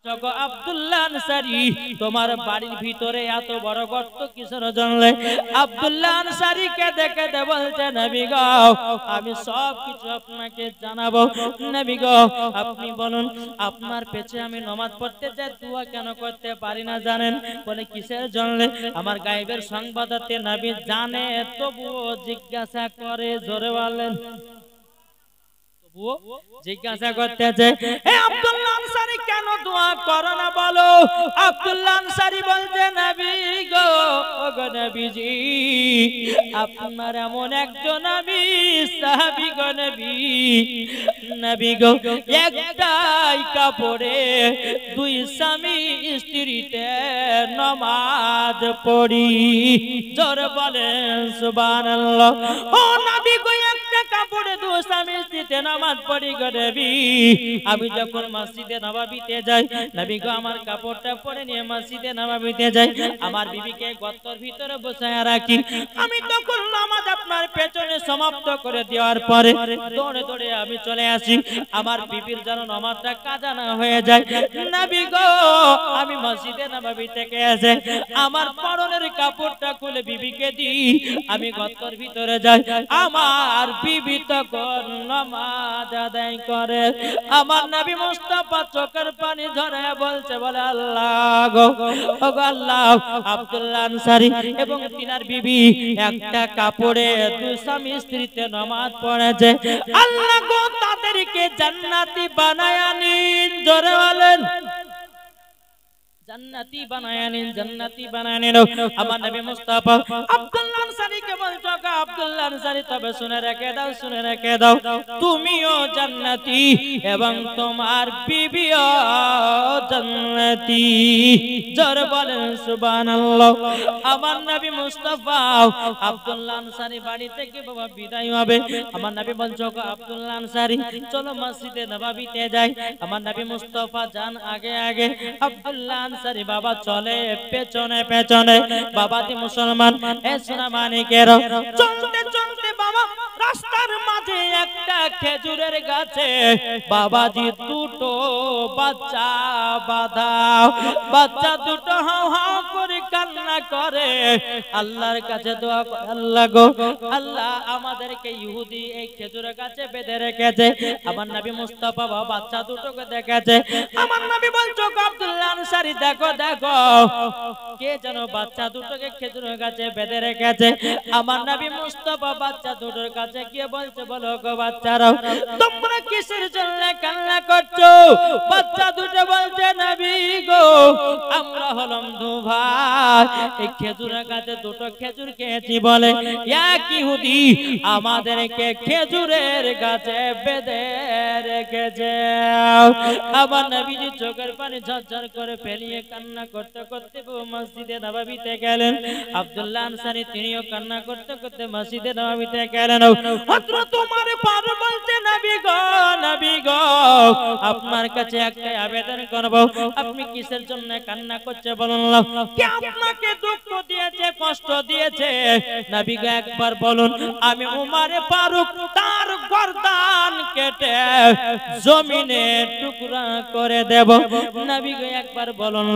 জগো আব্দুল্লাহ আনসারী তোমার বাড়ির ভিতরে এত বড় গর্ত কিসের জন্য? আব্দুল্লাহ আনসারীকে দেখে বলছে নবী গো আমি সব কিছু আপনাকে জানাবো। নবী গো আপনি বলুন আপনার পেছে আমি নামাজ পড়তে যাই দোয়া কেন করতে পারি না জানেন? বলে কিসের জন্য? আমার গায়েবের সংবাদতে নবী জানে তবুও জিজ্ঞাসা করে। জোরে বলেন। জিজ্ঞাসা করতেছে হে আব্দুল্লাহ আনসারী কেন দোয়া করো না বলো? আব্দুল্লাহ আনসারী বলছে নবী গো ওগো নবীজি আপনার এমন একজন নবী সাহাবী গো নবী গো একটাই কাপড়ে দুই স্বামী স্ত্রীতে নামাজ পড়ি। জোরে বলেন সুবহানাল্লাহ। ও নবী গো একটা কাপড়ে দুই স্বামী স্ত্রীতে নামাজ পড়ি গো নবী। আমি যখন মসজিদে নববীতে যাই নবী গো আমার কাপড়টা পরে নিয়ে মসজিদে নববীতে যাই আমার বিবিকে গর্তের ভিতরে বসায় রাখি। আমি তখন নামাজ আপনার পেছনে সমাপ্ত করে দেওয়ার পরে দৌড়ে দৌড়ে আমি চলে আসি আমার বিবির যেন নামাজটা কাজা না হয়ে যায়। নবী গো আমি মসজিদে নববী থেকে এসে আমার পরনের কাপড়টা খুলে বিবিকে দিই আমি গর্তের ভিতরে যাই। আমার বিবি তখন নামাজ আদায় করে। আমার নবী মুস্তাফা চোখের পানি ঝরে বলছে বলে আল্লাহ গো ওগো আল্লাহ আব্দুল্লাহ আনসারী এবং তিনার বিবি একটা কাপড়ে দুই স্বামী স্ত্রীতে নামাজ পড়েছে আল্লাহ গো তাদেরকে জান্নাতি বানায়া নিন। জোরে বলেন জান্নাতি বানায়া নিন জান্নাতি বানায়া নিন। আমার নবী মুস্তাফা আব্দুল্লাহ আনসারীকে বলছো আব্দুল্লাহ আনসারী তবে শুনে রেখে দাও তুমিও জান্নাতি এবং তোমার বিবিও জান্নাতি। জোরে বলেন সুবহানাল্লাহ। আমার নবী মুস্তাফা আব্দুল্লাহ আনসারী বাড়ি থেকে বাবা বিদায় হবে। আমার নবী বলছো আব্দুল্লাহ আনসারী চলো মসজিদে নববীতে যাই। আমার নবী মুস্তাফা যান আগে আগে আব্দুল্লাহ আনসারী বাবা চলে পেছনে পেছনে। বাবাজি মুসলমান এ সোনা মানিকের চলতে চলতে বাবা রাস্তার মাঝে একটা খেজুরের গাছে বাবাজি দুটো বাচ্চা বাঁধাও। বাচ্চা দুটো হাও হাও করে কান্না করে আল্লাহর কাছে দোয়া করে আল্লাহ গো আল্লাহ আমাদেরকে ইহুদি এই খেজুরের গাছে বেঁধে রেখেছে। আমার নবী মুস্তাফা বাবা বাচ্চা দুটোকে দেখেছে। আমার নবী বলছো আব্দুল্লাহ আনসারী দেখো দেখো কে যেন বাচ্চা দুটোকে খেজুরের গাছে বেঁধে রেখেছে। আমার নবী মুস্তাফা বাচ্চা দুটোর কাছে গিয়ে বলছে বলো গো বাচ্চারাও তোমরা কিসের জন্য কান্না করছো? বাচ্চা দুটো বলছে নবী গো আমরা হলাম দু ভাই এই খেজুরের গাছে দুটো খেজুর খেয়েছি বলে এক ইহুদি আমাদেরকে খেজুরের গাছে বেঁধে রেখেছে। আমার নবীজি চোখের পানি ঝরঝর করে ফেলিয়ে কান্না করতে করতে মসজিদে নববীতে গেলেন। আব্দুল্লাহ আনসারী তিনিও কান্না করতে করতে মসজিদে নববীতে গেলেন। হযরত ওমর ফারুক বলতে নবী গো আপনার কাছে একটা আবেদন করব আপনি কিসের জন্য কান্না করছে বলুন? কে আপনাকে দুঃখ দিয়েছে কষ্ট দিয়েছে? নবী গো একবার বলুন আমি ওমর ফারুক তার গর্দান কেটে জমিনে টুকরা করে দেব। নবী গো একবার বলুন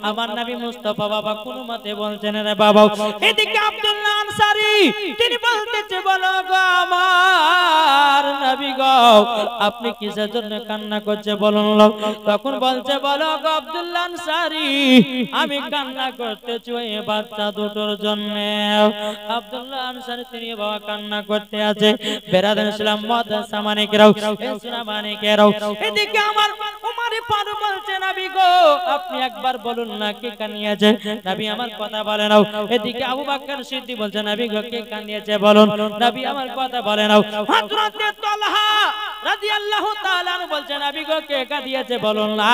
আমার নবী মুস্তাফা বাবা কোন মতে বলছেন রে বাবা। এদিকে আব্দুল্লাহ আনসারী তিনি বলতেছে বলো গো আমার নবী গো আপনি কিসের জন্য কান্না করছে বলুন? তখন বলছে বলো গো আব্দুল্লাহ আনসারী আমি কান্না করতেছি ওই বাচ্চা দুটোর জন্য। আব্দুল্লাহ আনসারী তিনি বাবা কান্না করতে আছে। বেরাদান ইসলাম মাদ্রাসা মানিকেরাও এসনা মানিকেরাও এদিকে আমার ওমর ফারুক বলছে নবী গো আপনি একবার বলুন না কে কানিয়েছে? নবী আমার কথা বলে নাও। এদিকে আবু বকর সিদ্দিক বলছে নবী গো কে কানিয়েছে বলুন? নবী আমার কথা বলে নাও। হযরত তালহা রাদিয়াল্লাহু তাআলা আনহু বলছে নবী গো কে কাঁদিয়েছে বলুন না।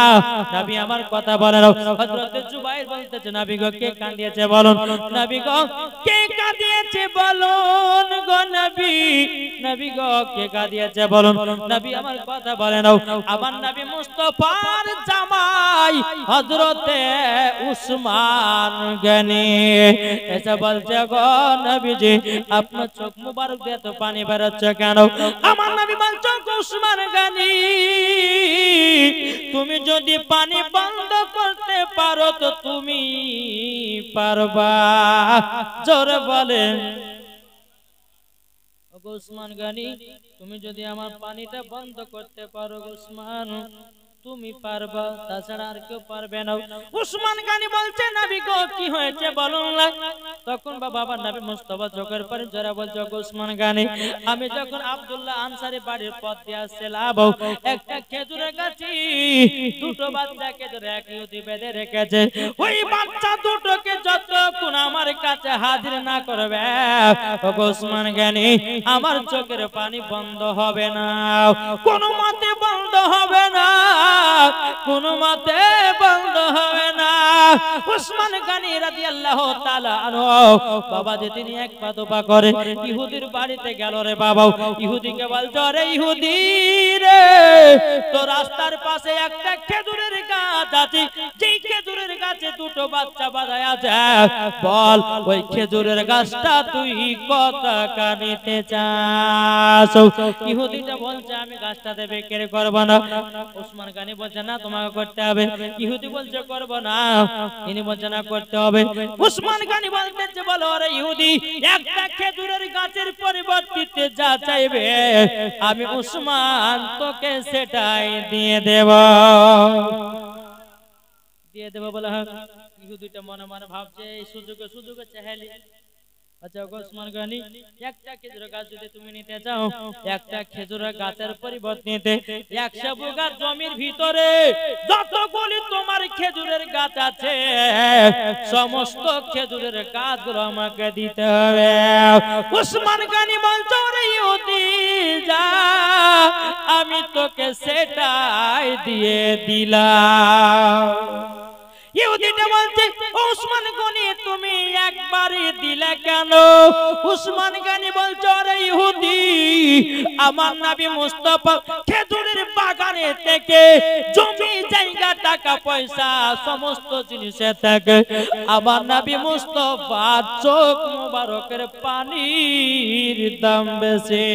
নবী আমার কথা বলে নাও। হযরত জুবাইর বলতেছে নবী গো কে কাঁদিয়েছে বলুন? নবী গো কে কাঁদিয়েছে বলুন গো নবী। নবী গো কে কাঁদিয়েছে বলুন? নবী আমার কথা বলে নাও। আমার নবী মুস্তাফার জামাই হযরতে উসমান গনি এসে বলছে গো নবীজি আপনার চোখ মুবারক দিয়ে তো পানি বেরোচ্ছে কেন? আমার নবী বলছে উসমান গনি তুমি যদি পানি বন্ধ পারো তো তুমি পারবা, জোরে বলেন। উসমান গনি, তুমি যদি আমার পানিটা বন্ধ করতে পারো উসমান, তুমি পারবা, তাছাড়া আর কেউ পারবে না। উসমান গনি বলছে নবী গো কি হয়েছে বলুন না। তখন বাবা নবী মুস্তাফা চোখের পানি জোরে বলছে উসমান গনি, আমি যখন আব্দুল্লাহ আনসারী বাড়ির পথ দিয়ে আসছিলাম, একটা খেজুরের গাছে দুটো বাচ্চা খেজুর এক ইহুদি বেঁধে রেখেছে। ওই বাচ্চা দুটোকে যতক্ষণ আমার কাছে হাজির না করবে উসমান গনি, আমার চোখের পানি বন্ধ হবে না, কোনো মতে বন্ধ হবে না, কোনো মতে বন্ধ হবে না। উসমান গনি রাদিয়াল্লাহু তাআলা আনহু বাবা যে তিনি এক পা দুপা করে ইহুদির বাড়িতে গেল রে বাবা। ইহুদিকে বলছে রে ইহুদি রে, তো রাস্তার পাশে একটা খেজুরের গাছ আছে, যেই খেজুরের গাছে দুটো বাচ্চা বাঁধা আছে, বল ওই খেজুরের গাছটা তুই কত টাকা নিতে চাস? ইহুদিটা বলছে আমি গাছটাতে বিক্রি করব না। উসমান গনি বলছে না তোমাকে করতে হবে। ইহুদি বলছে করব না, ইনি বলছে না করতে হবে। উসমান গনি বলতেছে বলো রে ইহুদি, একটা খেজুরের গাছের পরিবর্তে যা চাইবে আমি উসমান তোকে সেটাই দিয়ে দেব, দিয়ে দেব বলে। ইহুদিটা মনে মনে ভাবছে এই সুযোগে চাইলে। আচ্ছা উসমান গনি, একটা খেজুরের গাছ যদি তুমি নিতে চাও, একটা খেজুরের গাছের পরিবর্তে 100 বিঘা জমির ভিতরে যতগুলি তোমার খেজুরের গাছ আছে সমস্ত খেজুরের গাছগুলো আমাকে দিতে হবে। উসমান গনি বলছে রে ইহুদি যা, আমি তোকে সেটাই দিয়ে দিলাম। ইহুদিটা বলছে উসমান গনি তুমি একবারই দিলে কেন? উসমান গনি বলছে আরে ইহুদি, আমার নবী মুস্তাফা খেজুরের বাগানে থেকে জমি জায়গা টাকা পয়সা সমস্ত জিনিসে থেকে আমার নবী মুস্তাফা চোখ মুবারকের পানির দাম বেশি।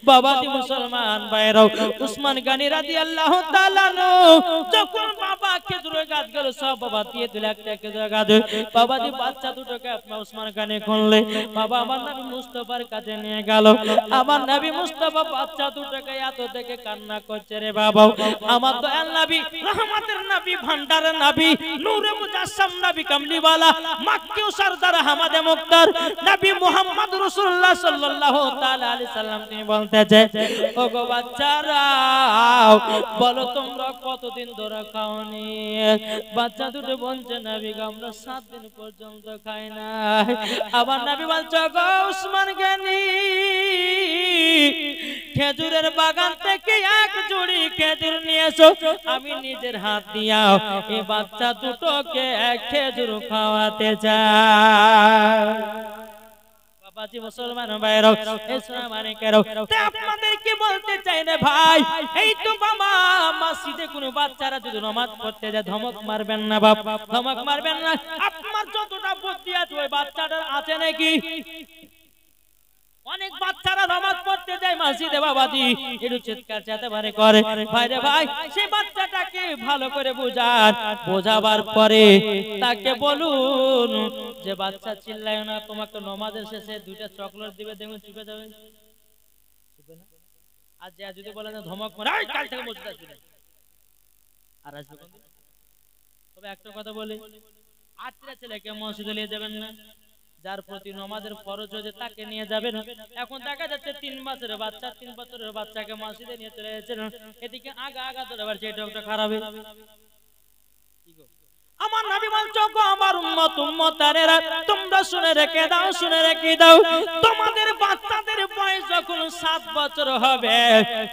বাবাজি মুসলমান ভাইরাও, উসমান গনি রাদিয়াল্লাহু তাআলা যখন বাবা খেজুরের গাছগুলো সব বাবা দিয়ে দিল একটা খেজুরের গাছ, বাবাজি বাচ্চা দুটোকে আপনার উসমান গনি খুনলে বাবা আমার নবী মুস্তাফার কাছে নিয়ে গেল। আমার নবী মুস্তাফা বাচ্চা দুটোকে এত দেখে কান্না করছে রে বাবা, আমার দয়াল নবী, রহমতের নবী, ভান্ডারের নবী, নূরে মুজাসসাম নবী, কামলিওয়ালা, মক্কি ও সরদার হামাদে মুক্তার নবী মুহাম্মদ রাসূলুল্লাহ সাল্লাল্লাহু তাআলা আলাইহি সাল্লাম তিনি বলতেছে ওগো বাচ্চারা বলো তোমরা কতদিন ধরে খাওনি? বাচ্চা দুটো বলছে নবী আমরা 7 দিন পর্যন্ত খাই না। আবার নবী বলছে গো উসমান গনি, খেজুরের বাগান থেকে এক জুড়ি খেজুর নিয়ে এসো, আমি নিজের হাত দিয়া এই বাচ্চা দুটোকে এক খেজুর খাওয়াতে চাই। বাবাজি মুসলমান ভাইরাও, ইসলাম মানিকেরাও, আপনাদেরকে বলতে চাই না ভাই, এই তো বাবা মসজিদে কোনো বাচ্চারা যদি নামাজ পড়তে যায় ধমক মারবেন না বাপ, ধমক মারবেন না। আপনার যতটা বুদ্ধি আছে ওই বাচ্চাটার আছে নাকি? অনেক বাচ্চারা নামাজ পড়তে যায় মসজিদে বাবাজি একটু চিৎকার চেঁচামেচি করে, ভাইরে ভাই সেই বাচ্চাটাকে ভালো করে বোঝান, বোঝাবার পরে তাকে বলুন যে বাচ্চা চিল্লায় না, তোমাকে নামাজের শেষে 2টা চকলেট দিবে, দেখুন চুপে যাবে। আর যদি বলেন ধমক মারে এই কাল থেকে মসজিদে আসবি না, আর আসবে কোন? তবে একটা কথা বলি, 8টা ছেলেকে মসজিদে নিয়ে যাবেন না, যার প্রতি নামাজের ফরজ হয়েছে তাকে নিয়ে যাবেন। এখন দেখা যাচ্ছে 3 মাসের বাচ্চা 3 বছরের বাচ্চাকে মসজিদে নিয়ে চলে যাচ্ছেন, এদিকে আগা ধরে বাড়ছে, এটা একটা খারাপ। আমার নবী বলছো গো আমার উম্মত উম্মতারেরা তোমরা শুনে রেখে দাও, শুনে রেখে দাও, তোমাদের বাচ্চাদের বয়স যখন 7 বছর হবে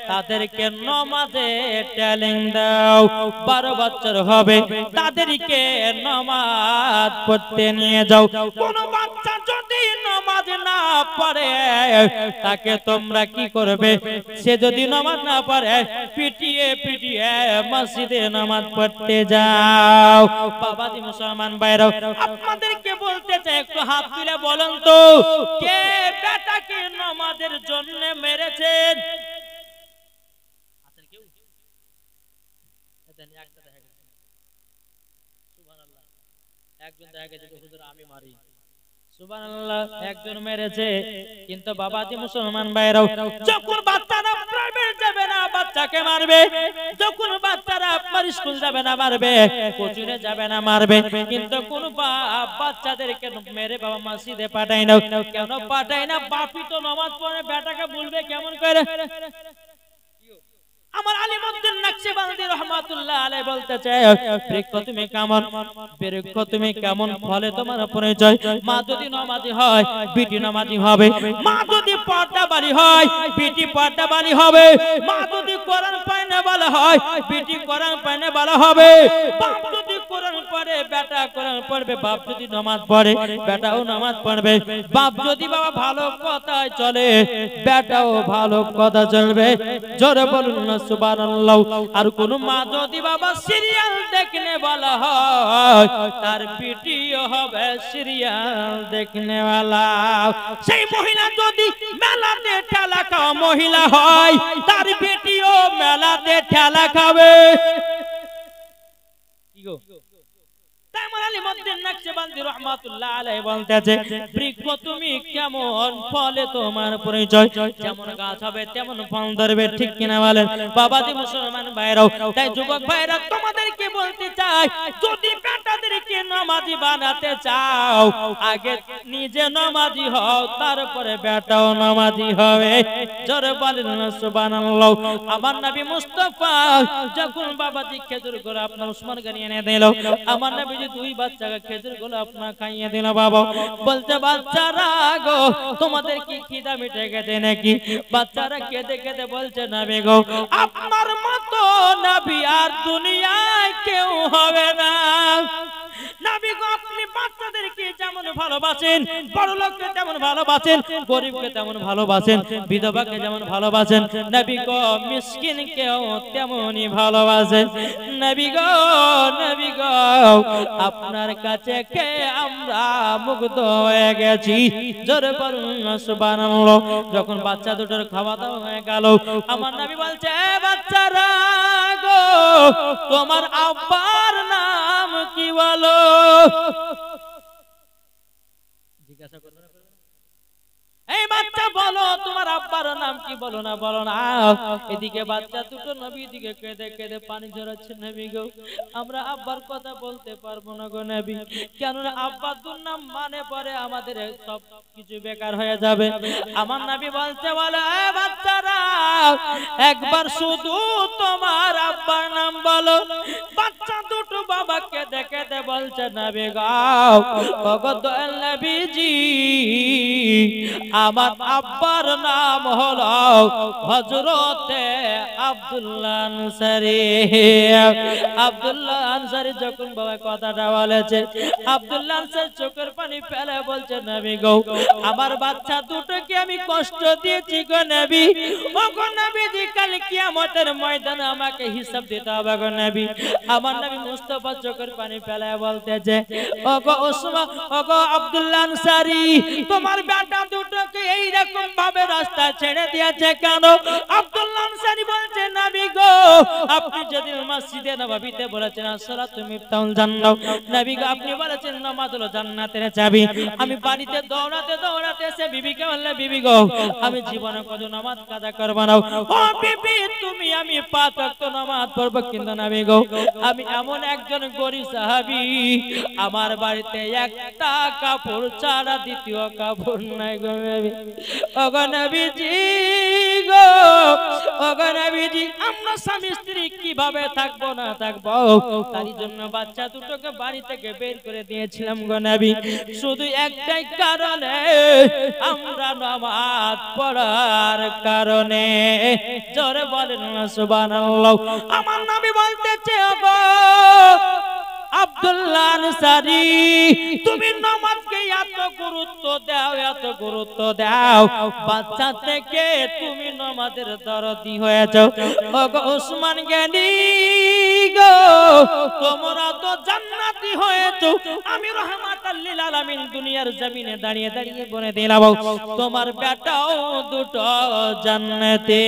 তাদেরকে নামাজে ট্রেনিং দাও। 12 বছর হবে তাদেরকে নামাজ পড়তে নিয়ে যাও। কোন বাচ্চা যদি নামাজ না পড়ে তাকে তোমরা কি করবে? সে যদি নামাজ না পড়ে পিটিয়ে পিটিয়ে মসজিদে নামাজ পড়তে যাও। বাবাজি মুসলমান ভাইরাও, আপনাদেরকে বলতে চাই একটু হাত তুলে বলেন তো কে বেটাকে নামাজের জন্য মেরেছেন? আছেন কেউ? সুবহানাল্লাহ। একজন দেখা গেছে হুজুর আমি মারি, সুবহানাল্লাহ, একজন মেরেছে। কিন্তু বাবাজি মুসলমান ভাইরাও, যখন বাচ্চারা প্রাইভেট যাবে না বাচ্চাকে মারবে, যখন বাচ্চারা আপনার স্কুল যাবে না মারবে, কোচিংয়ে যাবে না মারবে, কিন্তু কোন বাপ বাচ্চাদেরকে মেরে বাবা মসজিদে পাঠায় না। কেন পাঠায় না? বাপই তো নামাজ পড়ে, বেটাকে বলবে কেমন করে? আমার আলিমউদ্দিন নকশবন্দি রহমাতুল্লাহ আলাইহি বলতেছে, বৃক্ষ তুমি কেমন, বৃক্ষ তুমি কেমন, ফলে তোমার পরিচয়। মা যদি নামাজি হয় বিটি নামাজি হবে, মা যদি পর্দাবালি হয় বিটি পর্দাবালি হবে, মা যদি কোরআন পড়নে वाला হয় বিটি কোরআন পড়নে वाला হবে, বাপ যদি কোরআন পড়ে বেটা কোরআন পড়বে, বাপ যদি নামাজ পড়ে বেটাও নামাজ পড়বে, বাপ যদি বাবা ভালো কথায় চলে বেটাও ভালো কথা চলবে। জোরে বলুন না সুবহানাল্লাহ। আর কোন মা যদি বাবা সিরিয়াল দেখনে वाला হয় তার বিটিও হবে সিরিয়াল দেখনে वाला। সেই মহিলা যদি মেলাতে ঠেলা খাওয়া মহিলা হয় তার বিটিও মেলাতে ঠেলা খাবে। কি গো? তাই আমার আলিমউদ্দিন নকশবন্দি রাহমাতুল্লাহ আলাইহি বলতেছে, বৃক্ষ তুমি কেমন, ফলে তোমার পরিচয়। যেমন গাছ হবে তেমন ফল ধরবে, ঠিক কিনা বলেন বাবাজি মুসলমান ভাইরাও? তাই যুবক ভাইরা তোমাদেরকে বলতে চাই, যদি বেটাদেরকে নামাজি বানাতে চাও আগে নিজে নামাজি হও, তারপরে বেটাও নামাজি হবে। জোরে বলেন না সুবহানাল্লাহ। আমার নবী মুস্তাফা যখন বাবাজি খেজুর গুলো আপনার উসমান গানি এনে দিল, আমার নবী দুই বাচ্চাকে খেজুর গুলো আপনার খাইয়ে দিল। বাবা বলতে, বাচ্চারা গো তোমাদের কি খিদা মিটে গেছে নাকি? বাচ্চারা কেঁদে কেঁদে বলছে, নবী গো আপনার মতো নবী আর দুনিয়ায় কেউ হবে না। নবী গো আপনি বাচ্চাদেরকে যেমন ভালোবাসেন, বড় লোককে যেমন ভালোবাসেন, গরিবকে তেমন ভালোবাসেন, বিধবাকে যেমন ভালোবাসেন, নবী গো মিসকিনকেও তেমনই ভালোবাসেন। নবী গো, নবী গো আপনার কাছে কে আমরা মুগ্ধ হয়ে গেছি। জোরে বলুন সুবহানাল্লাহ। যখন বাচ্চা দুটোর খাওয়া দাওয়া হয়ে গেল, আমার নবী বলছে, বাচ্চারা গো তোমার আব্বার নাম কি বলো? জিজ্ঞাসা করবে না? এই বাচ্চা বলো তোমার আব্বার নাম কি? বলো না, বলো না। এদিকে বাচ্চা দুটো নবী দিকে কেঁদে কেঁদে পানি ঝরাচ্ছে। নবী গো আমরা আব্বার কথা বলতে পারবো না গো নবী, কেননা আব্বার দুর্নাম মানে পরে আমাদের সব কিছু বেকার হয়ে যাবে। আমার নবী বলতে বলে, বাচ্চারা একবার শুধু তোমার আব্বার নাম বলো। বাচ্চা দুটো বাবা কেঁদে কেঁদে বলছে, নবী গো ওগো দয়াল নবীজি আমার আব্বার নাম হলো হযরতে আব্দুল্লাহ আনসারী। আব্দুল্লাহ আনসারী যখন বাবা কথাটা বলেছে, আব্দুল্লাহ আনসারী চোখের পানি ফেলে বলছে, নবী গো আমার বাচ্চা দুটোকে আমি কষ্ট দিয়েছি গো নবী। ও গো নবীজি কাল কিয়ামতের ময়দানে আমাকে হিসাব দিতে হবে গো নবী। আমার নবী মুস্তাফা চোখের পানি ফেলে বলতেছে, ও গো ওসমান, ও গো আব্দুল্লাহ আনসারী তোমার বেটা দুটোকে এই রকম ভাবে রাস্তা ছেড়ে দিয়েছে কেন? আব্দুল্লাহ আনসারী বলছে, নবী গো আপনি যদি মসজিদে নববীতে বলেছেন আসসালাতু মিফতাহুল জান্নাহ, নবী গো আপনি বলেছেন নামাজ হলো জান্নাতের চাবি। আমি বাড়িতে দৌড়াতে দৌড়াতে এসে বিবিকে বললাম, বিবি গো আমি জীবনে কত নামাজ কাজা করব না। ও বিবি তুমি আমি 5 ওয়াক্ত নামাজ পড়ব, কিন্তু নবী গো আমি এমন একজন গরীব সাহাবী আমার বাড়িতে একটা কাপড় ছাড়া দ্বিতীয় কাপড় নাই গো নবী। ও গো নবীজি গো, ও গো নবীজি আমরা স্বামী স্ত্রী কিভাবে থাকবো না থাকবো, তার জন্য বাচ্চা দুটোকে বাড়ি থেকে বের করে দিয়েছিলাম গো নবী, শুধু একটাই কারণে আমরা নামাজ পড়ার কারণে। জোরে বলেন না সুবহানাল্লাহ। আমার নবী বলতেছে, ওগো আব্দুল্লাহ আনসারী তুমি নামাজকে এত গুরুত্ব দাও, এত গুরুত্ব দাও, বাচ্চা থেকে তুমি নামাজের দরদি হয়েছো। ওগো ওসমান গনি গো তোমরা তো জান্নাতি হয়েছো, আমি রাহমাতাল লিল আলামিন দুনিয়ার জমিনে দাঁড়িয়ে দাঁড়িয়ে বলে দিলাম তোমার বেটাও দুটো জান্নাতে।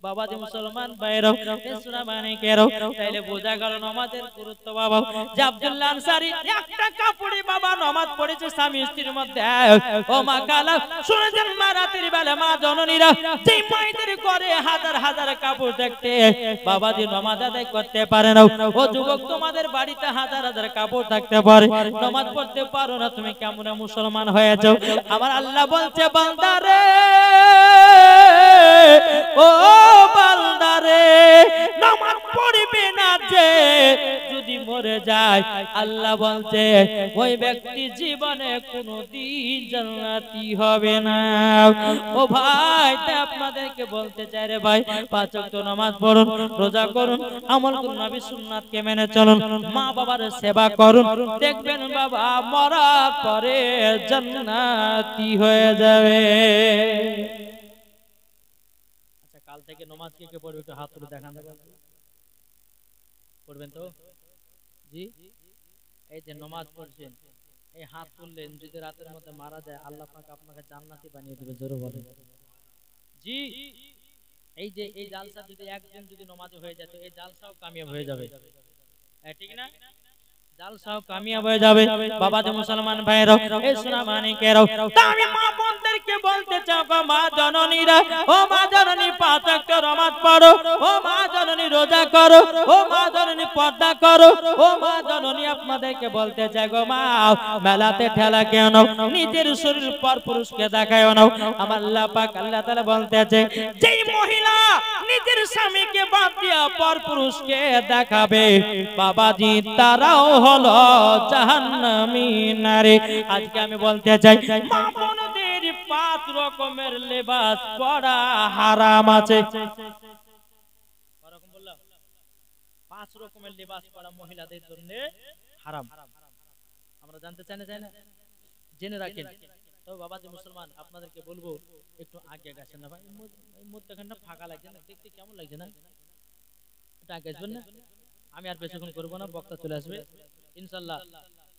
বাবাজি মুসলমান ভাইরাও ইসলাম মানিকেরও তাইলে বোঝা গেল নামাজের গুরুত্ব বাবা যে আব্দুল্লাহ আনসারী একটা কাপড়ে বাবা নামাজ পড়েছে স্বামী স্ত্রীর মধ্যে ও মা কালা শুনেছেন মা রাতের বেলা মা জননীরা যেই মায়েদের করে হাজার হাজার কাপড় দেখতে বাবাজি নামাজ আদায় করতে পারে না ও যুবক তোমাদের বাড়িতে হাজার হাজার কাপড় থাকতে পারে নামাজ পড়তে পারো না তুমি কেমন মুসলমান হয়েছো আমার আল্লাহ বলছে বান্দারে ও বান্দারে নামাজ পড়বে না যে যদি মরে যায় আল্লাহ বলছে ওই ব্যক্তি জীবনে কোনোদিন জান্নাতি হবে না ও ভাই তাই আপনাদেরকে বলতে চাই রে ভাই পাঁচ ওয়াক্ত নামাজ পড়ুন রোজা করুন আমল করুন নবী সুন্নাতকে মেনে চলুন মা বাবার সেবা করুন দেখবেন বাবা মরার পরে জান্নাতি হয়ে যাবে কাল থেকে নামাজ কে কে পড়বে একটু হাত তুলে দেখান পড়বেন তো জি এই যে নামাজ পড়ছেন এই হাত তুললেন যদি রাতের মধ্যে মারা যায় আল্লাহ পাক আপনাকে জান্নাতি বানিয়ে দেবে জোরে বলেন জি এই যে এই জালসা যদি একজন যদি নামাজ হয়ে যায় তো এই জালসাও কামিয়াব হয়ে যাবে ঠিক না জালসাও কামিয়াব হয়ে যাবে বাবাজি মুসলমান ভাইরা এই সোনা মানিকেরা আমি মা বোনদেরকে বলতে চাও গো মা জননীরা ও মা জননী পাঁচ ওয়াক্ত নামাজ পড়ো ও মা জননী রোজা করো ও মা জননী পর্দা করো ও মা জননী আপনাদেরকে বলতে চাই গো মা মেলাতে ঠেলা কেন নিজের শরীর পর পুরুষকে দেখায় না আমার আল্লাহ পাক আল্লাহ তাআলা বলতেছে যেই মহিলা নিজের স্বামীকে বাদ দিয়া পর পুরুষকে দেখাবে বাবাজি তারাও হলো জাহান্নামী নারী আজকে আমি বলতে চাই মা বোনদের পাঁচ রকমের লেবাস পরা হারাম আছে কয়রকম বললাম পাঁচ রকমের লেবাস পরা মহিলাদের জন্য হারাম আমরা জানতে চাই না জেনে রাখেন তো বাবাজি মুসলমান আপনাদেরকে বলবো একটু আগে গেছেন না ভাই এই মধ্যখানটা ফাঁকা লাগছে না দেখতে কেমন লাগছে না এটা আগে আসবেন না আমি আর বেশিক্ষণ করবো না বক্তা চলে আসবে ইনশাআল্লাহ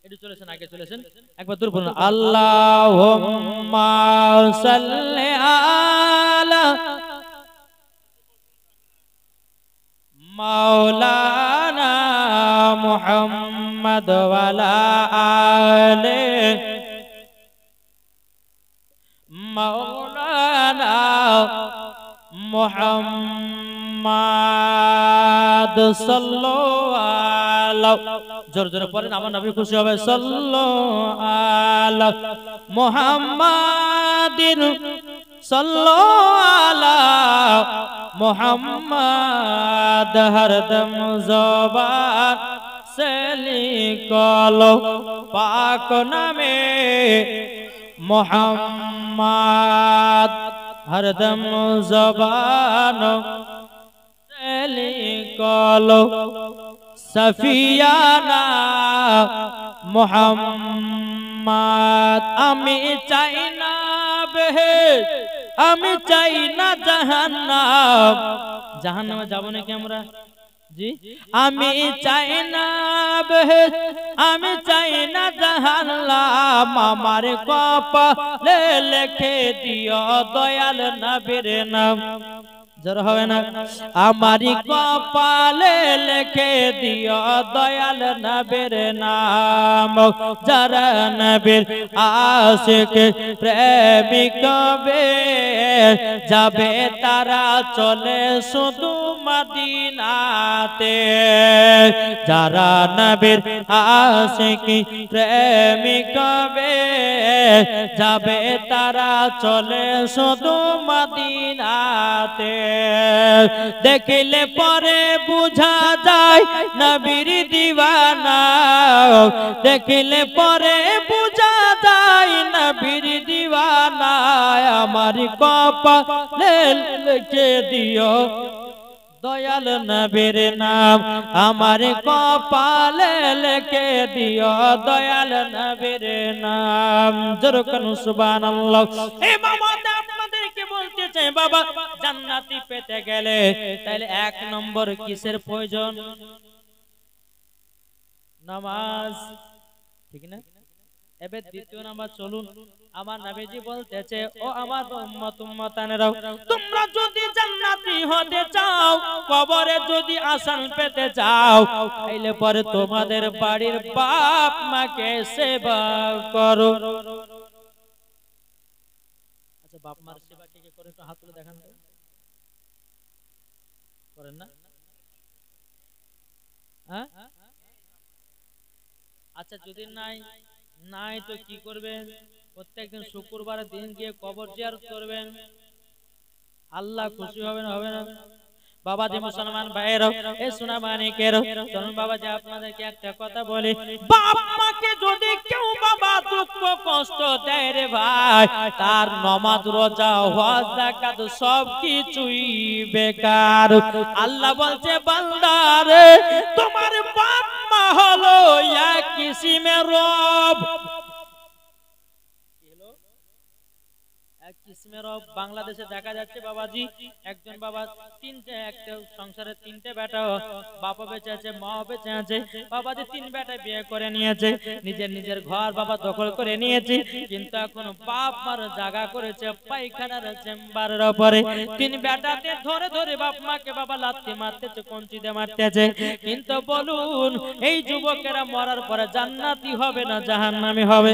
একটু চলেছেন আগে চলেছেন একবার দূর বলুন আল্লাহুম্মা সাল্লি আলা মাওলানা মুহাম্মদ ওয়া আলা আলি মাওলানা মুহাম্মদ সাল্লাল্লাহু আলাইহি জোরে জোরে পড়েন আমার নবী খুশি হবে সাল্লাল্লাহু আলাইহি মুহাম্মাদিন সাল্লাল্লাহু আলাইহি মুহাম্মদ হরদম জবান से लिखलो पाक नामे मोहम्मद हरदम ज़बान से लिखलो सफियाना मोहम्मद अमी चाइना बेहेश अमी चाइना जहन्नम जहन्नम जाबो नाकि आमरा जी आमी चाই না বেহেশত আমি চাই না জাহান্নাম আমার কপালে লিখে দিও দয়াল নবীর নাম জোরে হবে না আমার কপালে লিখে দিও দয়াল নবীর নাম যারা নবীর আশিক প্রেমিক হবে যাবে তারা চলে শুধু মদিনাতে যারা নবীর আশিক প্রেমিক হবে যাবে তারা চলে শুধু মদিনাতে देखले परे बुझा जाए नबीर दीवाना देखले परे बुझा जाए नबीर दीवाना हमारी कपाले लिखे दियो दयाल नबीर नाम हमारे कपाले लिखे दियो दयाल नबीर नाम जरूर करूं सुभानअल्लाह ए बाबा বলতে চাই বাবা জান্নাতি পেতে গেলে তাহলে এক নম্বর কিসের প্রয়োজন নামাজ ঠিক না এবার দ্বিতীয় নাম্বার চলুন, আমার নবীজি বলতেছে ও আমার উম্মতানেরাও, তোমরা যদি জান্নাতি হতে চাও, কবরে যদি আসান পেতে চাও, তাইলে পরে তোমাদের বাড়ির বাপ মাকে সেবা করো। আচ্ছা, বাপ মার সেবা কে কে করে একটু হাত তুলে দেখান তো, করেন না? হ্যাঁ, আচ্ছা যদি নাই নাই তো কি করবেন? প্রত্যেকদিন শুক্রবারের দিন গিয়ে কবর জিয়ারত করবেন, আল্লাহ খুশি হবেন, হবে না? বাবাজি মুসলমান ভাইয়েরাও, এ সোনা মানিকেরও, চলুন বাবাজি আপনাদেরকে একটা কথা বলি, বাপ মাকে যদি কেউ বাবা দুঃখ কষ্ট দেয় রে ভাই, তার নামাজ রোজা হজ যাকাত সব কিছুই বেকার। আল্লাহ বলছে বান্দা রে, তোমার বাপ মা হলো এক কিসিমের রব। বাংলাদেশে দেখা যাচ্ছে বাবাজি, একজন বাবা তিনটে, একটা সংসারে তিনটে বেটা, বাবা বেঁচে আছে, মা বেঁচে আছে, বাবাজি তিন বেটা বিয়ে করে নিয়েছে, নিজের নিজের ঘর বাবা দখল করে নিয়েছে, কিন্তু এখন বাপ মার জায়গা করেছে পায়খানার চেম্বারের উপরে। তিন বেটাতে ধরে ধরে বাপ মাকে বাবা লাথি মারতেছে, কঞ্চিতে মারতেছে। কিন্তু বলুন, এই যুবকেরা মরার পরে জান্নাতি হবে না জাহান্নামী হবে?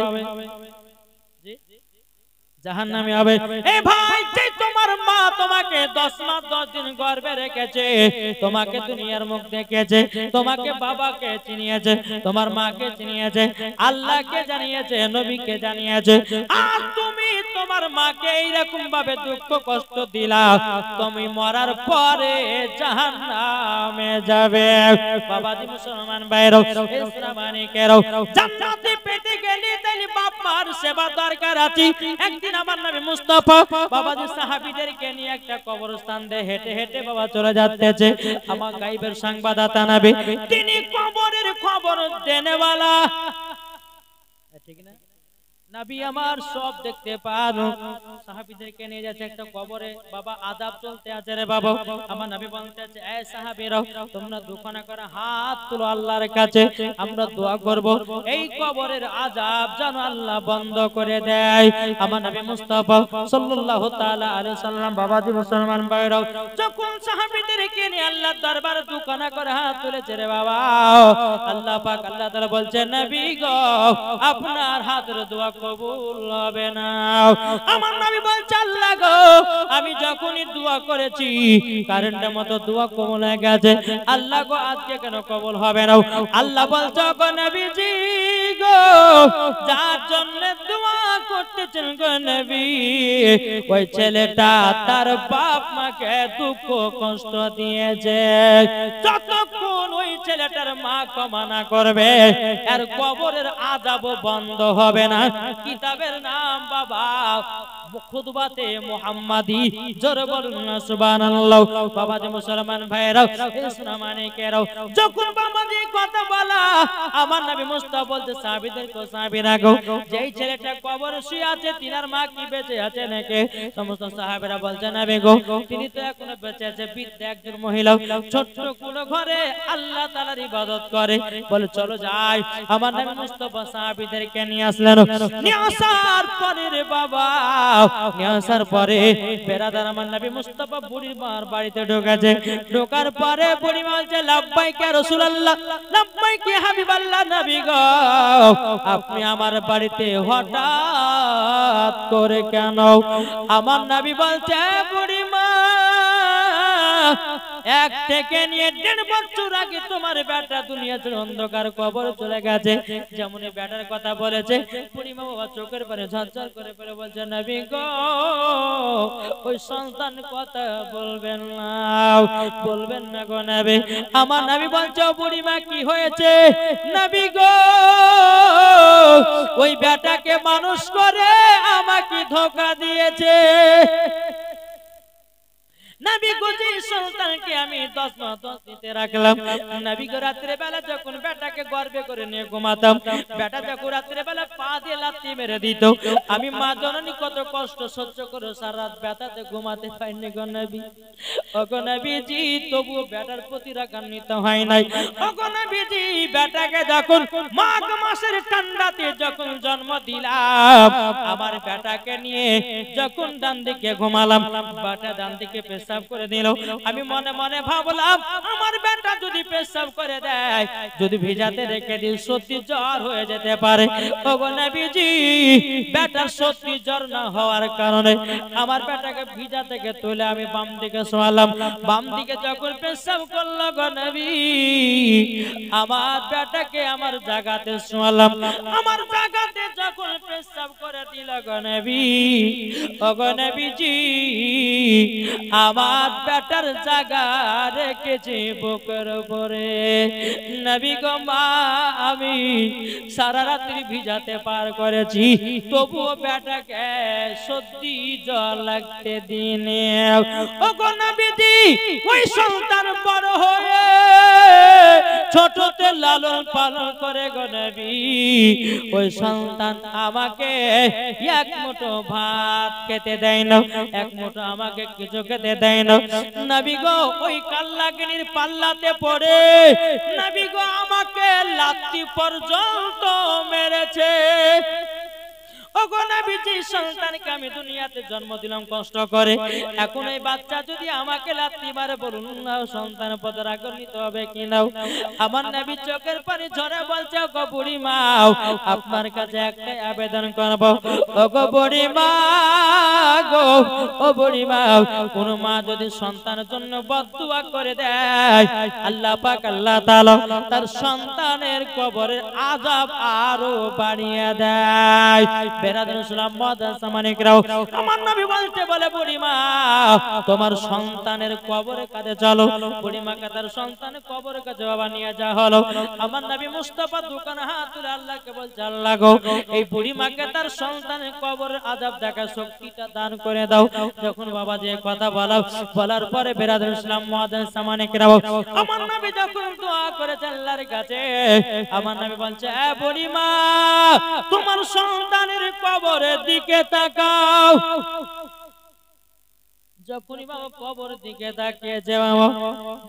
জাহান্নামী হবে। এ ভাই, যে তোমার মা তোমাকে 10 মাস 10 দিন গর্ভে রেখেছে, তোমাকে দুনিয়ার মুখ দেখিয়েছে, তোমাকে বাবাকে চিনিয়েছে, তোমার মাকে চিনিয়েছে, আল্লাহকে জানিয়েছে, নবীকে জানিয়েছে, আর তুমি তোমার মাকে এইরকম ভাবে দুঃখ কষ্ট দিলা, তুমি মরার পরে জাহান্নামে যাবে। বাবাজি মুসলমান ভাইরা, ইসলাম মানিকেরা, জান্নাতে পেতে গেলে তাইলে বাপ মার সেবা দরকার আছে। একদিন আমার নবী মুস্তাফা বাবাজি সাহাবীদেরকে নিয়ে একটা কবরস্থান দিয়ে হেঁটে হেঁটে বাবা চলে যাচ্ছে। আমার গায়েবের সংবাদদাতা নবী, তিনি কবরের খবর দেনেওয়ালা, ঠিক না? নবী আমার সব দেখতে পান। সাহাবীদেরকে নিয়ে যাচ্ছে একটা কবরে, বাবা আযাব চলতে আছে রে বাবা। আমার নবী বলতেছে, এ সাহাবীরা, তোমরা দুখানা করে হাত তুলো আল্লাহর কাছে, আমরা দোয়া করব এই কবরের আযাব যেন আল্লাহ বন্ধ করে দেয়। আমার নবী মুস্তাফা সাল্লাল্লাহু তাআলা আলাইহি সাল্লাম, বাবাজি মুসলমান ভাইরা, যখন সাহাবীদেরকে নিয়ে আল্লাহর দরবারে দুখানা করে হাত তুলেছে রে বাবা, আল্লাহ পাক আল্লাহ তাআলা বলছেন, নবী গো, আপনার হাতের দোয়া কবুল হবে না। আমার নবী বলছে, আল্লাহ গো, আমি যখনই দোয়া করেছি কারেন্টের মতো দোয়া কবুল হয়ে গেছে, আল্লাহ গো আজকে কেন কবুল হবে না? আল্লাহ বলছে, গো নবীজি গো, যার জন্য দোয়া করতেছেন গো নবী, ওই ছেলেটা তার বাপ মাকে দুঃখ কষ্ট দিয়েছে, যতক্ষণ ওই ছেলেটার মা ক্ষমা না করবে আর কবরের আযাব বন্ধ হবে না। কিতাবের নাম বাবা খুতবাতে মুহাম্মাদি, জোরে বলুন না সুবহানাল্লাহ। বাবাজি মুসলমান ভাইরা, ইসলাম মানিকেরা, যখন বাবাজি কথা বলা, আমার নবী মুস্তাফা বলতে সাহাবীদেরকে, সাহাবীরা গো, যেই ছেলেটা কবরে শুয়ে আছে তিনার মা কি বেঁচে আছে নাকি? সমস্ত সাহাবীরা বলছে, নবী গো, তিনি তো এখনো বেঁচে আছে, বৃদ্ধ একজন মহিলা, ছোট্ট কোনো ঘরে আল্লাহ তাআলার ইবাদত করে। বলে চলো যাই। আমার নবী মুস্তাফা সাহাবীদেরকে নিয়ে আসলেন। নিয়ে আসার পরে রে বাবা, নিয়ে আসার পরে বেরাদার আমার নবী মুস্তাফা বুড়ির মার বাড়িতে ঢোকেছে। ঢোকার পরে বুড়ি মা বলছে, লাব্বাইক ইয়া রাসূলুল্লাহ, লাব্বাইক ইয়া হাবিবাল্লাহ, নবী গো, আপনি আমার বাড়িতে হঠাৎ করে কেন? আমার নবী বলছে, বুড়ি মা, 1 থেকে নিয়ে 1.5 বছর আগে তোমার বেটা দুনিয়া ছেড়ে অন্ধকার কবরে চলে গেছে। যেমন বেটার কথা বলেছে, বুড়িমা বাবা চোখের পানি ঝরঝর করে পড়ে বলছে, নবী গো, ওই সন্তান কথা বলবেন না, বলবেন না গো নবী। আমার নবী বলছে, বুড়িমা কি হয়েছে? নবী গো, ওই বেটাকে মানুষ করে আমাকে ধোঁকা দিয়েছে। নবী গুজি সন্তানকে আমি 10 মাস 10 দিতে রাখলাম। নবী গো রাত্রে বেলা যখন বেটাকে গর্ভে করে নিয়ে ঘুমাতাম, বেটা যখন রাত্রে বেলা পা দিয়ে লাথি মেরে দিত, আমি মা জননী কত কষ্ট সহ্য করে সারা রাত ব্যথাতে ঘুমাতে পারিনি গো নবী। ওগো নবীজি তবু বেটার প্রতি রাগান্বিত হয় নাই। ওগো নবীজি বেটাকে যখন মাঘ মাসের ঠান্ডাতে যখন জন্ম দিলাম, আমার বেটাকে নিয়ে যখন ডান দিকে ঘুমালাম, বেটা ডান দিকে পেশাব করে দিল। আমি মনে মনে ভাবলাম আমার বেটা যদি পেশাব করে দেয়, যদি ভিজাতে রেখে দিই, সত্যি জ্বর হয়ে যেতে পারে। ওগো নবীজি বেটার সত্যি জ্বর না হওয়ার কারণে আমার বেটাকে ভিজা থেকে তুলে আমি বাম দিকে শোয়ালাম। বাম দিকে যখন পেশাব করলো গো নবী, আমার বেটাকে আমার জায়গাতে শোয়ালাম। আমার জায়গাতে যখন পেশাব করে দিল গো নবী, ওগো নবীজি আমার বেটার জায়গা রেখেছি বুকের উপরে। নবী গো মা আমি সারা রাত্রি ভিজাতে পার করেছি, তবুও বেটাকে সত্যি জ্বর লাগতে দিনে। ওগো নবীজি ওই সন্তান বড় হয়ে ছোটতে লালন পালন করে গো নবী, ওই সন্তান আমাকে এক মুঠো ভাত খেতে দেয় না, এক মুঠো আমাকে কিছু খেতে দেয় না। নবী গো ওই কাল্লাগিনীর পাল্লাতে পড়ে নবী গো আমাকে লাথি পর্যন্ত মেরেছে। ওগো নবীজি সন্তানকে আমি দুনিয়াতে জন্ম দিলাম কষ্ট করে, এখন এই বাচ্চা যদি আমাকে লাথি মারে বলুন না সন্তান পদ রাগান্বিত হবে কি নাও? আমার নবী চোখের পানি ঝরে বলছে ওগো বুড়ি মা আপনার কাছে একটাই আবেদন করব। ওগো বুড়ি মা গো, ও বুড়ি মা, কোন মা যদি সন্তানের জন্য বদদুয়া করে দেয়, আল্লাহ পাক আল্লাহ তাআলা তার সন্তানের কবরের আযাব আরো বাড়িয়ে দেয়। আমার নবী বলতে বলে বুড়ি মা তোমার সন্তানের কবরের কাছে চলো। বুড়ি মাকে তার সন্তানের কবরের কাছে বাবা নিয়ে যাওয়া হলো। আমার নবী মুস্তাফা দোকানে হাত তুলে আল্লাহকে বলছে আল্লাহ গো এই বুড়ি মাকে তার সন্তানের কবরের আযাব দেখার শক্তিটা দান করে দাও। যখন বাবা যে কথা বলার পরে বেরাদুল ইসলাম মুআজ্জিন সামানে কিরাম আমার নবী যখন দোয়া করেছেন আল্লাহর কাছে, আমার নবী বলছে এ বুড়ি মা তোমার সন্তানের কবরের দিকে তাকাও। যখনই বাবা কবরের দিকে তাকিয়েছে বাবা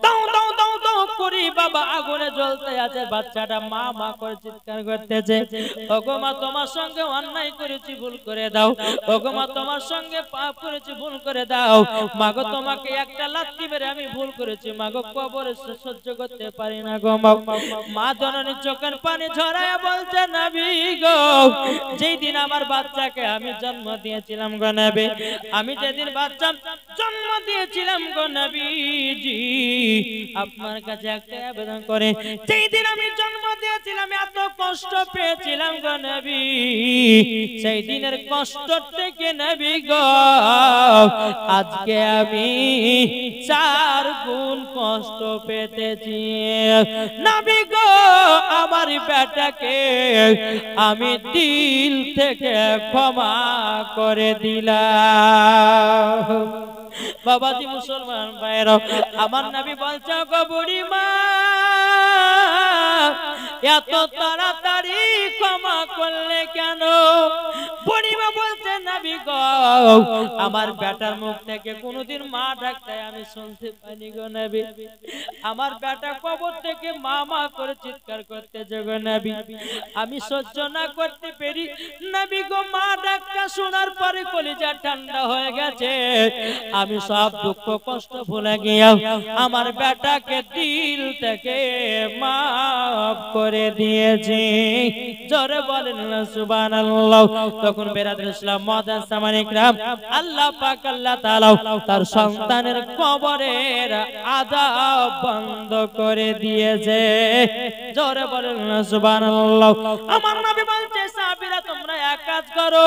দাও দাও দাও দাও করি বাবা আগুনে জ্বলতে আছে, বাচ্চাটা মা মা করে চিৎকার করতেছে। ওগো মা তোমার সঙ্গে অন্যায় করেছি ভুল করে দাও, ওগো মা তোমার সঙ্গে পাপ করেছি ভুল করে দাও, মাগো তোমাকে একটা লাথি মেরে আমি ভুল করেছি, মাগো কবরে সহ্য করতে পারি না গো। মা জননী চোখের পানি ঝরায়া বলছে নবী গো যেই দিন আমার বাচ্চাকে আমি জন্ম দিয়েছিলাম গো নবী, আমি যেদিন বাচ্চা জন্ম দিয়েছিলাম গো নবীজি আপনার কাছে একটা আবেদন করে, যেই দিন আমি জন্ম দিয়েছিলাম এত কষ্ট পেয়েছিলাম গো নবী, সেই দিনের কষ্ট থেকে নবী গো আজকে আমি 4 গুণ কষ্ট পেতেছি। নবী গো আমার বেটাকে আমি দিল থেকে ক্ষমা করে দিলাম। বাবাজি মুসলমান ভাইরা আমার নবী বলছে গো বুড়ি মা এত তাড়াতাড়ি ক্ষমা করলে কেন? বুড়ি মা বলছে নবী গো আমার বেটার মুখ থেকে কোনোদিন মা ডাকতে আমি শুনতে পাইনি গো নবী, আমার বেটা কবর থেকে মা মা করে চিৎকার করতেছে গো নবী, আমি সহ্য না করতে পেরে নবী গো মা ডাকটা শোনার পরে কলিজা ঠান্ডা হয়ে গেছে, আমি সব দুঃখ কষ্ট ভুলে গিয়া আমার বেটাকে দিল থেকে মাফ করে দিয়েছি। জোরে বলেন না সুবহানাল্লাহ। তখন বেরাদুল ইসলাম মুআজ্জিন সামানে কিরাম আল্লাহ পাক আল্লাহ তাআলা তার সন্তানের কবরের আযাব বন্ধ করে দিয়েছে। জোরে বলেন না সুবহানাল্লাহ। আমার নবী বলছে সাহাবীরা তোমরা এক কাজ করো,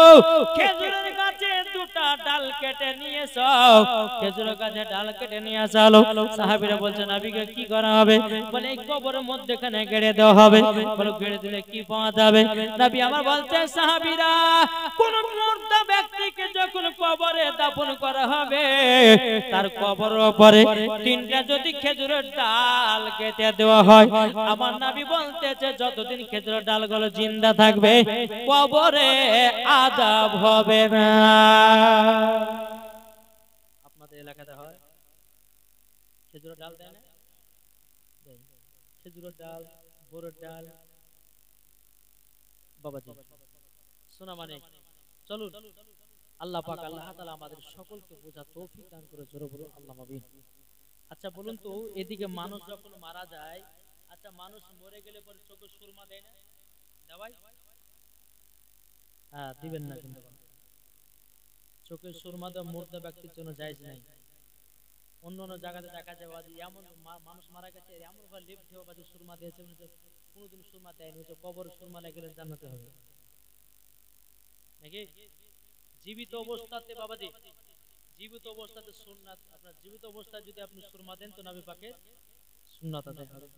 খেজুরের গাছে 2টা ডাল কেটে নিয়ে এসো, খেজুরের গাছে ডাল কেটে নিয়ে আসলো। সাহাবীরা বলছে নবীকে কি করা হবে? বলে এই কবরের মধ্যখানে গেড়ে দেওয়া হবে। বলে গেড়ে দিলে কি পাওয়া যাবে? নবী আমার বলছে সাহাবীরা কোন মুর্দা ব্যক্তিকে যখন কবরে দাফন করা হবে তার কবরের উপরে তিনটা যদি খেজুরের ডাল কেটে দেওয়া হয়, আমার নবী বলতেছে যতদিন খেজুরের ডালগুলো জিন্দা থাকবে কবরে আযাব হবে না। আপনাদের এলাকাতে হয় খেজুরের ডাল দেয় না? খেজুরের ডাল, বোরের ডাল। বাবাজি শোনা মানে চলুন, আল্লাহ পাক আল্লাহ তাআলা আমাদের সকলকে বোঝার তৌফিক দান করে, জোরে বলুন আল্লাহুম্মা আমিন। আচ্ছা বলুন তো, এদিকে মানুষ যখন মারা যায়, আচ্ছা মানুষ মরে গেলে পরে চোখে সুরমা দেয় না? দেওয়াই? হ্যাঁ দিবেন না কিন্তু চোখে সুরমা দেওয়া মুর্দা ব্যক্তির জন্য জায়েজ নাই। অন্য অন্য জায়গাতে দেখা যায় বাজি এমন মানুষ মারা গেছে এমন ভাবে লিপ দেওয়া বাজি সুরমা দিয়েছে, কোনোদিন সুরমা দেয়নি, কবরে সুরমা লেগে জান্নাতে হবে নাকি? জীবিত অবস্থাতে বাবাজি, জীবিত অবস্থাতে সুন্নাত, আপনার জীবিত অবস্থায় যদি আপনি সুরমা দেন তো নবী পাকের সুন্নাত আদায় হবে।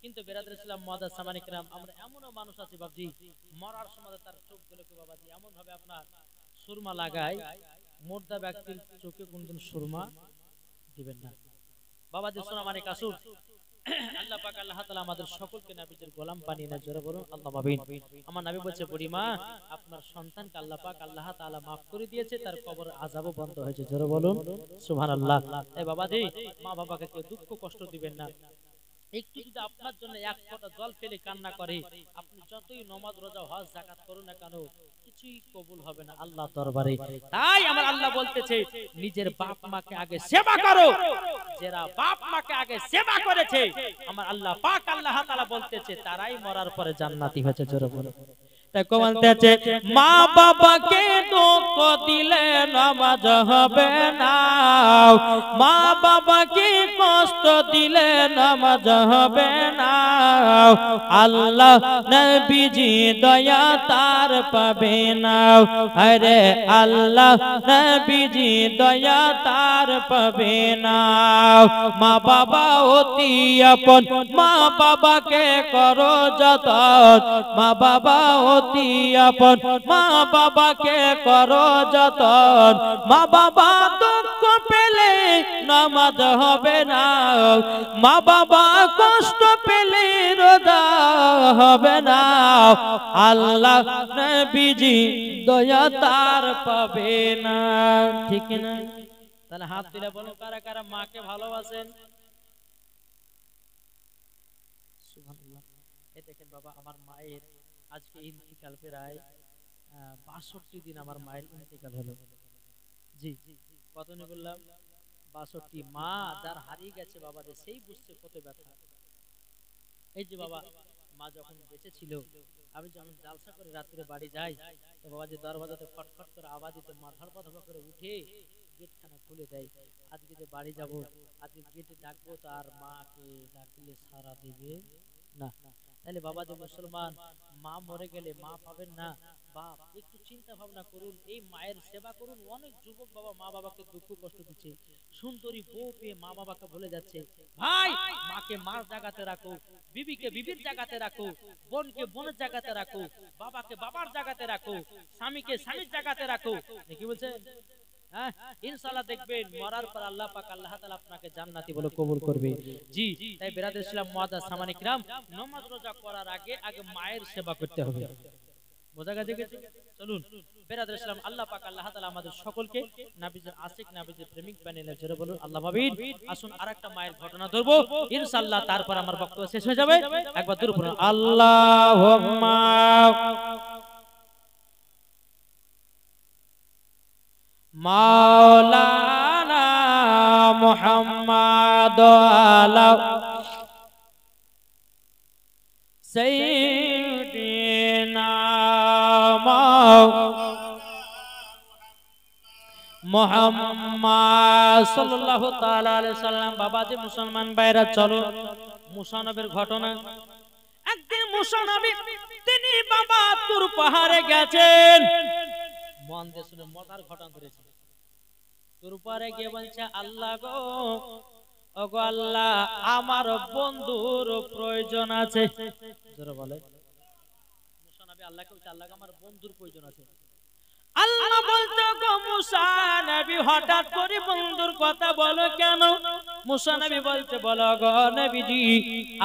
কিন্তু বেরাদর ইসলাম মুআজ্জাজ সামানিক রাম, আমরা এমনও মানুষ আছে বাবাজি মরার সময় তার চোখগুলোকে বাবাজি এমন ভাবে আপনার সুরমা লাগায়, মুর্দা ব্যক্তির চোখে কোনদিন সুরমা দিবেন না। বাবাজি সোনা মানে কাসুর, আল্লাহ পাক আল্লাহ তাআলা আমাদের সকলকে নবীর গোলাম বানিয়ে না, জোরে বলুন আল্লাহুম্মা আমিন। আমার নবী বলেছে বুড়িমা আপনার সন্তানকে আল্লাহ পাক আল্লাহ তাআলা maaf করে দিয়েছে, তার কবরের আযাবও বন্ধ হয়েছে, জোরে বলুন সুবহানাল্লাহ। এই বাবাজি মা বাবাকে কেউ দুঃখ কষ্ট দিবেন না। একটু যদি আপনার জন্য এক ফোঁটা জল ফেলে কান্না করে, আপনি যতই নামাজ রোজা হজ যাকাত করুন না কেন কিছুই কবুল হবে না আল্লাহর দরবারে। তাই আমার আল্লাহ বলতেছে নিজের বাপ মাকে আগে সেবা করো, যারা বাপ মাকে আগে সেবা করেছে আমার আল্লাহ পাক আল্লাহ তাআলা বলতেছে তারাই মরার পরে জান্নাতি হয়েছে, জোরে বলো। তাই বলতেছে মা বাবাকে দুঃখ দিলে নামাজ হবে না, মা বাবাকে কষ্ট দিলে নামাজ হবে না, আল্লাহ নবীজি দয়া তার পাবে না, আরে আল্লাহ নবীজি দয়া তার পাবে না। মা বাবা অতি আপন, মা বাবাকে করো যতন, মা বাবা অতি আপন, মা বাবাকে করো যতন, মা বাবা দুঃখ পেলে নামাজ হবে না, মা বাবা কষ্ট পেলে রোজা হবে না, আল্লাহ নবীজি দয়া তার পাবে না। ঠিক না? তাহলে হাত তুলে বলো কারা কারা মাকে ভালোবাসেন? সুবহানাল্লাহ। এই দেখেন বাবা আমার মায়ের আজকে ইন্তিকাল প্রায় ৬২ দিন আমার মায়ের ইন্তিকাল হলো। জি কত নি বললাম ৬২। মা যার হারিয়ে গেছে বাবা সেই বুঝছে কত ব্যথা। এই যে বাবা মা যখন বেঁচে ছিল, আমি যখন জালসা করে রাত্রে বাড়ি যাই তো বাবা যে দরজাতে খটখট করে আওয়াজ দিতে মাথার পাথা করে উঠে গেটখানা খুলে দেয়। আজকে যে বাড়ি যাব, আজকে গেটে ডাকবো তো আর মাকে ডাকলে সারা দেবে না। তাহলে বাবা যে মুসলমান, মা মরে গেলে মা পাবেন না, বাপ একটু চিন্তা ভাবনা করুন, এই মায়ের সেবা করুন। অনেক যুবক বাবা মা বাবাকে দুঃখ কষ্ট দিচ্ছে, সুন্দরী বউ পেয়ে মা বাবাকে ভুলে যাচ্ছে। ভাই মাকে মার জায়গাতে রাখো, বিবিকে বিবির জায়গাতে রাখো, বোনকে বোনের জায়গাতে রাখো, বাবাকে বাবার জায়গাতে রাখো, স্বামীকে স্বামীর জায়গাতে রাখো। কি বলছে? হ্যাঁ ইনশাআল্লাহ দেখবেন মরার পর আল্লাহ পাক আল্লাহ তাআলা আপনাকে জান্নাতি বলে কবুল করবে। জি তাই বেরাদর ইসলাম মুআজ্জাজ সামানিক রাম, নামাজ রোজা করার আগে আগে মায়ের সেবা করতে হবে। বোঝা গেছে? চলুন বেরাদর ইসলাম আল্লাহ পাক আল্লাহ তাআলা আমাদের সকলকে নবীর আশিক নবীর প্রেমিক বানিয়ে জোরে বলুন আল্লাহ আমিন। আসুন আরেকটা মায়ের ঘটনা ধরবো ইনশাআল্লাহ, তারপর আমার বক্তব্য শেষ হয়ে যাবে। একবার দূর পড়ুন আল্লাহুম্মা মাওলানা মুহাম্মদ আলা সাইয়্যিদিনা মুহাম্মদ সাল্লাল্লাহু তাআলা আলাইহি সাল্লাম। বাবাজি মুসলমান ভাইরা চলো মুসা নবীর ঘটনা। একদিন মুসা নবী তিনি বাবা তুর পাহাড়ে গেছেন, মন দিয়ে শুনে মজার ঘটনা ধরেছে। তুর পাহাড়ে গিয়ে বলছে আল্লাহ গো, ওগো আল্লাহ আমার বন্ধুর প্রয়োজন আছে। জোরে বলে মুসা নবী আল্লাহকে বলছে আল্লাহ আমার বন্ধুর প্রয়োজন আছে। আল্লাহ বলতে গো মুসা নবী হঠাৎ করে বন্ধুর কথা বলো কেন? মুসা নবী বলতে বলো গো নবীজি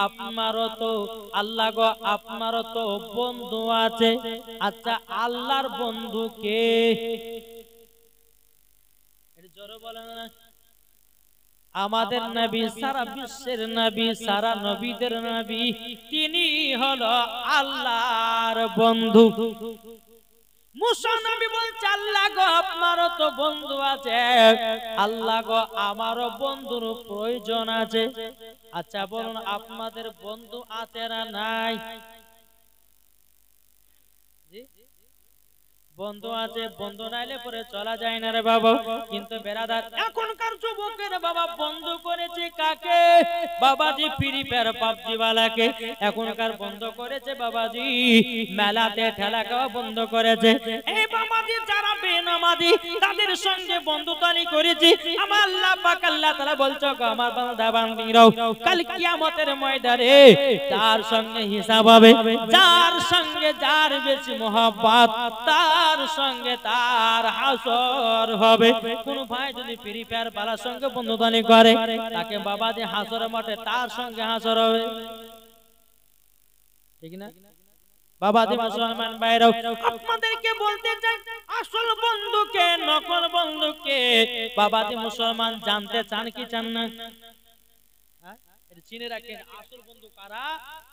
আপনারও তো আল্লাহ গো আপনারও তো বন্ধু আছে। আচ্ছা আল্লাহর বন্ধু কে? এটা জোরে বলেন না। আমাদের নবী সারা বিশ্বের নবী, সারা নবীদের নবী, তিনি হলো আল্লাহর বন্ধু। মুসা নবী বলছে আল্লাহ গো আপনারও তো বন্ধু আছে, আল্লাহ গো আমারও বন্ধুর প্রয়োজন আছে। আচ্ছা বলুন আপনাদের বন্ধু আছে না নাই? বন্ধু আছে, বন্ধু নাইলে পরে চলা যায় না রে বাবা। কিন্তু বেরাদার এখনকার যুবকের বাবা বন্ধু করেছে কাকে? বাবাজি ফ্রি ফায়ার পাবজি ওয়ালাকে এখনকার বন্ধ করেছে বাবাজি, মেলাতে ঠেলা খাওয়া বন্ধ করেছে। এই বাবাজি যারা বেনামাজি তাদের সঙ্গে বন্ধুতানি করেছি। আমার আল্লাহ পাক আল্লাহ তাআলা বলছো গো আমার বান্দা বান্দীরাও কাল কিয়ামতের ময়দানে তার সঙ্গে হিসাব হবে। যার সঙ্গে যার বেশি মহব্বত তার সঙ্গে তার হাসর হবে। কোন ভাই যদি ফ্রি ফায়ার বালার সঙ্গে বন্ধুতানি করে তাকে বাবাজি হাসরের মাঠে তার সঙ্গে হাসর হবে, ঠিক না? বাবাজি মুসলমান ভাইরাও আপনাদেরকে বলতে চাই আসল বন্ধুকে নকল বন্ধুকে বাবাজি মুসলমান জানতে চান কি চান না? চিনে রাখেন আসল বন্ধু কারা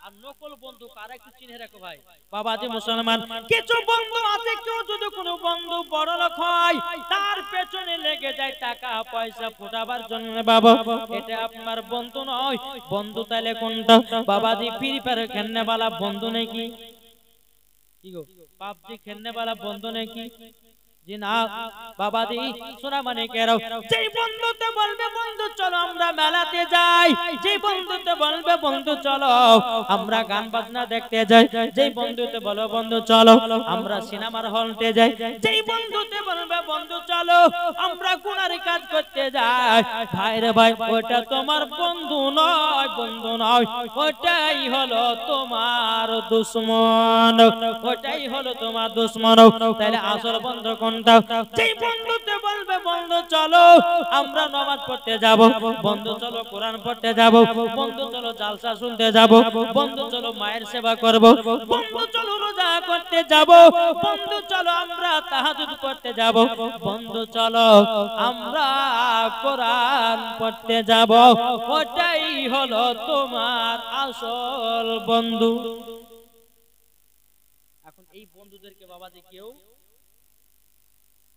আর নকল বন্ধু কারা, একটু চিনে রাখো ভাই। বাবাজি মুসলমান কিছু বন্ধু আছে, কেউ যদি কোনো বন্ধু বড় লোক হয় তার পেছনে লেগে যায় টাকা পয়সা ফোটাবার জন্য, বাবা এটা আপনার বন্ধু নয়। বন্ধু তাহলে কোনটা? বাবাজি ফ্রি ফায়ার খেলনে वाला বন্ধু নাকি? কি গো পাবজি খেলনে वाला বন্ধু নাকি? জি না বাবাজি শোনা মানে কেরাও যেই বন্ধুতে বলবে বন্ধু চলো আমরা মেলাতে যাই, যেই বন্ধুতে বলবে বন্ধু চলো আমরা গান বাজনা দেখতে যাই, যেই বন্ধুতে বলো বন্ধু চলো আমরা সিনেমার হলতে যাই, যেই বন্ধুতে বলবে বন্ধু চলো আমরা গুনার কাজ করতে যাই, ভাই রে ভাই ওটা তোমার বন্ধু নয়, বন্ধু নয়, ওটাই হলো তোমার দুশমন, ওটাই হলো তোমার দুশমন। তাহলে আসল বন্ধু কোনটা? যেই বন্ধুতে বলবে বন্ধু চলো আমরা নামাজ পড়তে যাব, বন্ধু চলো কোরআন পড়তে যাব, বন্ধু চলো জালসা শুনতে যাব, বন্ধু চলো মায়ের সেবা করব, বন্ধু চলো রোজা করতে যাব, বন্ধু চলো আমরা তাহাজ্জুদ পড়তে যাব, বন্ধু চলো আমরা কোরআন পড়তে যাব, ওটাই হলো তোমার আসল বন্ধু। এখন এই বন্ধুদেরকে বাবাজি কেউ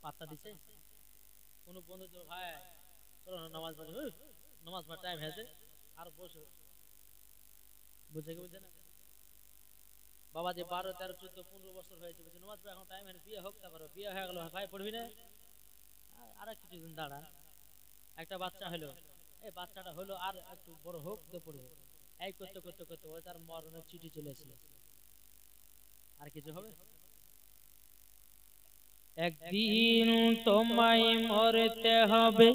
পাত্তা দিছে? কোন বন্ধু তো ভাই চলো নামাজ পড়ো, নামাজ পড়ার টাইম হয়েছে আর বসো, বুঝে কি বুঝে না? বাবাজি 12 13 14 15 বছর হয়েছে বুঝে নামাজ পড়া এখন টাইম হয়নি, বিয়ে হোক তারপরে বিয়ে হয়ে গেল ভাই পড়বি না আর কিছুদিন দাঁড়া, একটা বাচ্চা হলো, এই বাচ্চাটা হলো আর একটু বড় হোক তো পড়বো, এই করতে করতে করতে ওই তার মরণের চিঠি চলে আসলো, আর কিছু হবে? একদিন তোমায় মরতে হবে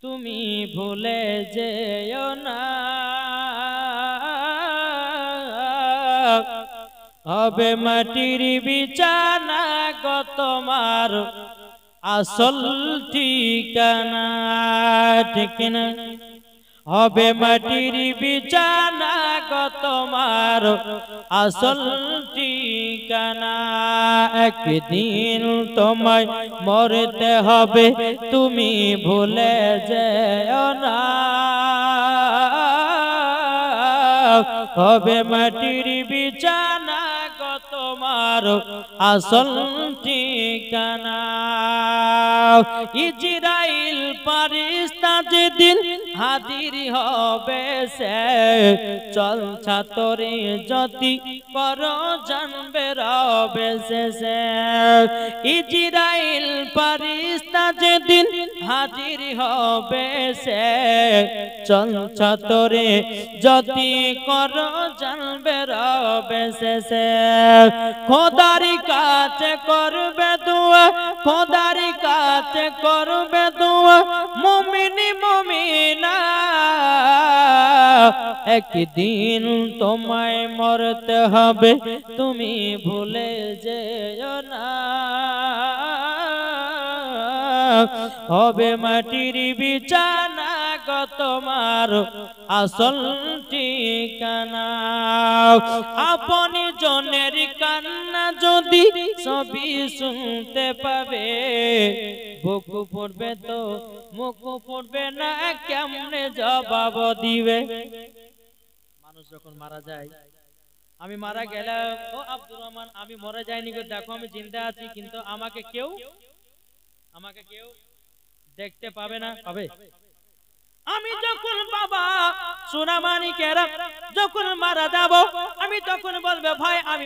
তুমি ভুলে যেও না, হবে মাটির বিছানা গো তোমার আসল ঠিকানা, ঠিক না? হবে মাটির বিছানা গো তোমার আসল ঠিকানা, একদিন তোমায় মরতে হবে তুমি ভুলে যেও না, হবে মাটির বিছানা গো তোমার আসল ঠিকানা। ইজরাইল ফারিস্তা যেদিন হাজির হবে সে চলছা তোরে যদি কর জানবে রবে সে, ইজরাইল ফারিস্তা যেদিন হাজির হবে সে চলছা তোরে যদি কর জানবে রবে সে, খোদার কাছে করবে দোয়া, খোদার কাছে করবে দোয়া মুমিন মুমিনা, একদিন তোমায় মরতে হবে, তুমি ভুলে যেও না। হবে মাটির বিছানা গো তোমার আসল ঠিকানা। আপনি জনের কান্না যদি সবই শুনতে পাবে, বুক পড়বে তো মুখ পড়বে না, কেমনে জবাব দিবে? মানুষ যখন মারা যায়, আমি মারা গেলাম, ও আব্দুর রহমান আমি মরে যাইনি গো, দেখো আমি জিন্দা আছি, কিন্তু আমাকে কেউ দেখতে পাবে না, পাবে? আমি যখন বাবা সোনামানিকেরা যখন মারা যাব, আমি তখন বলবে ভাই আমি